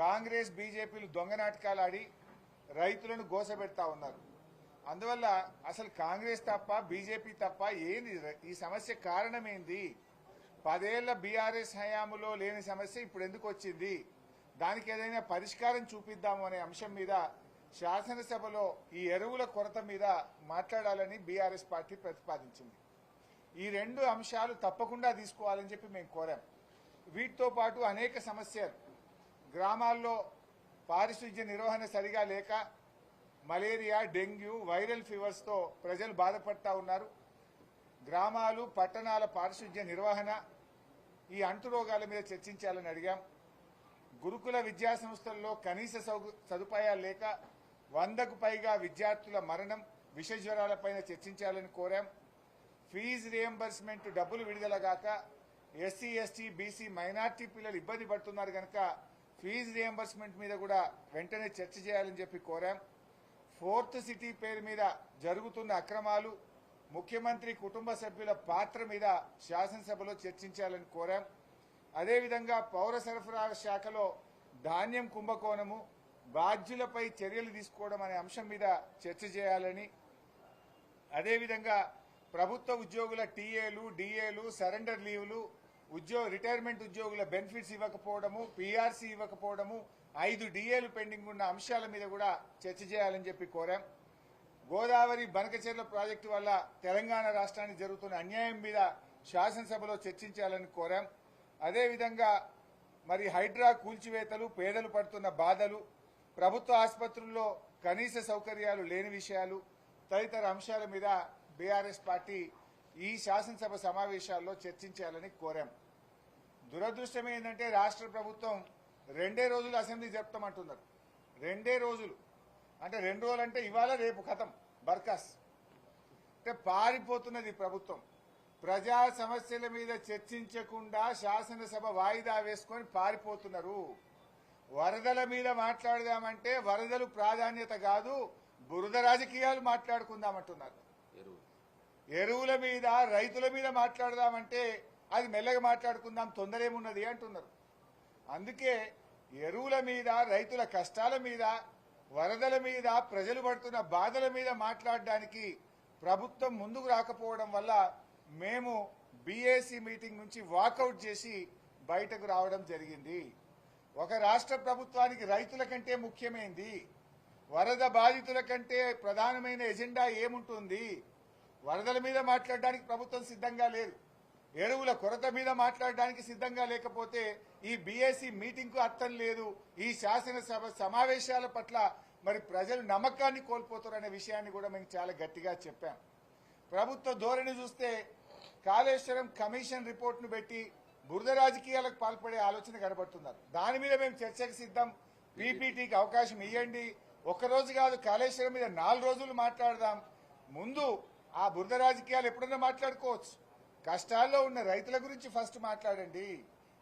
కాంగ్రెస్ బీజేపీలు దొంగ నాటకాలు ఆడి రైతులను గోసబెడతా ఉన్నారు. అందువల్ల అసలు కాంగ్రెస్ తప్ప బీజేపీ తప్ప ఏంది ఈ సమస్య కారణం ఏంది? 10 ఏళ్ల బీఆర్ఎస్ హయాంలో లేని సమస్య ఇప్పుడు ఎందుకు వచ్చింది? దానికి ఏదైనా పరిష్కారం చూపిద్దాము అనే అంశం మీద శాసనసభలో ఈ ఎరువుల కొరత మీద మాట్లాడాలని బీఆర్ఎస్ పార్టీ ప్రతిపాదించింది. ఈ రెండు అంశాలు తప్పకుండా తీసుకోవాలని చెప్పి మేము కోరాం. వీటితో పాటు అనేక సమస్యలు, గ్రామాల్లో పారిశుధ్య నిర్వహణ సరిగా లేక మలేరియా, డెంగ్యూ, వైరల్ ఫీవర్స్తో ప్రజలు బాధపడతా ఉన్నారు. గ్రామాలు, పట్టణాల పారిశుధ్య నిర్వహణ, ఈ అంటు రోగాల మీద చర్చించాలని అడిగాం. గురుకుల విద్యా సంస్థల్లో కనీస సదుపాయాలు లేక 100కు పైగా విద్యార్థుల మరణం, విష జ్వరాలపైన చర్చించాలని కోరాం. ఫీజు రియంబర్స్మెంట్ డబ్బులు విడుదలగాక ఎస్సీ, ఎస్టీ, బీసీ, మైనార్టీ పిల్లలు ఇబ్బంది పడుతున్నారు కనుక ఫీజు రియంబర్స్మెంట్ మీద కూడా వెంటనే చర్చ చేయాలని చెప్పి కోరాం. 4th సిటీ పేరు మీద జరుగుతున్న అక్రమాలు, ముఖ్యమంత్రి కుటుంబ సభ్యుల పాత్ర మీద శాసనసభలో చర్చించాలని కోరాం. అదేవిధంగా పౌర సరఫరాల శాఖలో ధాన్యం కుంభకోణము, బాధ్యులపై చర్యలు తీసుకోవడం అనే అంశం మీద చర్చ చేయాలని, అదేవిధంగా ప్రభుత్వ ఉద్యోగుల టీఏలు, డిఏలు, సరెండర్ లీవ్లు, రిటైర్మెంట్ ఉద్యోగుల బెనిఫిట్స్ ఇవ్వకపోవడము, పీఆర్సీ ఇవ్వకపోవడము, 5 డిఏలు పెండింగ్ ఉన్న అంశాల మీద కూడా చర్చ చేయాలని చెప్పి కోరాం. గోదావరి బనకచెర్ల ప్రాజెక్టు వల్ల తెలంగాణ రాష్ట్రానికి జరుగుతున్న అన్యాయం మీద శాసనసభలో చర్చించాలని కోరాం. అదేవిధంగా మరి హైడ్రా కూల్చివేతలు, పేదలు పడుతున్న బాధలు, ప్రభుత్వ ఆసుపత్రుల్లో కనీస సౌకర్యాలు లేని విషయాలు తదితర అంశాల మీద బీఆర్ఎస్ పార్టీ ఈ శాసనసభ సమావేశాల్లో చర్చించాలని కోరాం. దురదృష్టం ఏంటంటే రాష్ట్ర ప్రభుత్వం 2 రోజులు అసెంబ్లీ జరుపుతామంటున్నారు. 2 రోజులు అంటే 2 రోజులు అంటే ఇవాళ రేపు ఖతం బర్కాస్. అంటే పారిపోతున్నది ప్రభుత్వం. ప్రజా సమస్యల మీద చర్చించకుండా శాసనసభ వాయిదా వేసుకొని పారిపోతున్నారు. వరదల మీద మాట్లాడదామంటే వరదలు ప్రాధాన్యత కాదు, బురద రాజకీయాలు మాట్లాడుకుందామంటున్నారు. ఎరువుల మీద, రైతుల మీద మాట్లాడదామంటే అది మెల్లగా మాట్లాడుకుందాం, తొందర ఏమున్నది అంటున్నారు. అందుకే ఎరువుల మీద, రైతుల కష్టాల మీద, వరదల మీద, ప్రజలు పడుతున్న బాధల మీద మాట్లాడడానికి ప్రభుత్వం ముందుకు రాకపోవడం వల్ల మేము బీఏసీ మీటింగ్ నుంచి వాకౌట్ చేసి బయటకు రావడం జరిగింది. ఒక రాష్ట్ర ప్రభుత్వానికి రైతుల కంటే ముఖ్యమైంది, వరద బాధితుల కంటే ప్రధానమైన ఎజెండా ఏముంటుంది? వరదల మీద మాట్లాడడానికి ప్రభుత్వం సిద్ధంగా లేదు, ఎరువుల కొరత మీద మాట్లాడడానికి సిద్ధంగా లేకపోతే ఈ బీఏసీ మీటింగ్ కు అర్థం లేదు. ఈ శాసనసభ సమావేశాల పట్ల మరి ప్రజలు నమ్మకాన్ని కోల్పోతారనే విషయాన్ని కూడా మేము చాలా గట్టిగా చెప్పాం. ప్రభుత్వ ధోరణి చూస్తే కాళేశ్వరం కమిషన్ రిపోర్ట్ ను పెట్టి బురద రాజకీయాలకు పాల్పడే ఆలోచన కనబడుతున్నారు. దాని మీద మేము చర్చకు సిద్ధం. పీపీటీకి అవకాశం ఇవ్వండి. ఒక్కరోజు కాదు, కాళేశ్వరం మీద 4 రోజులు మాట్లాడదాం. ముందు ఆ బురద రాజకీయాలు ఎప్పుడన్నా మాట్లాడుకోవచ్చు. కష్టాల్లో ఉన్న రైతుల గురించి ఫస్ట్ మాట్లాడండి.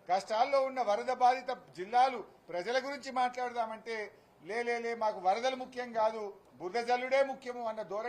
కష్టాల్లో ఉన్న వరద బాధిత జిల్లాలు ప్రజల గురించి మాట్లాడదామంటే లే మాకు వరదలు ముఖ్యం కాదు, బురద జల్లుడే ముఖ్యము అన్న ధోరణి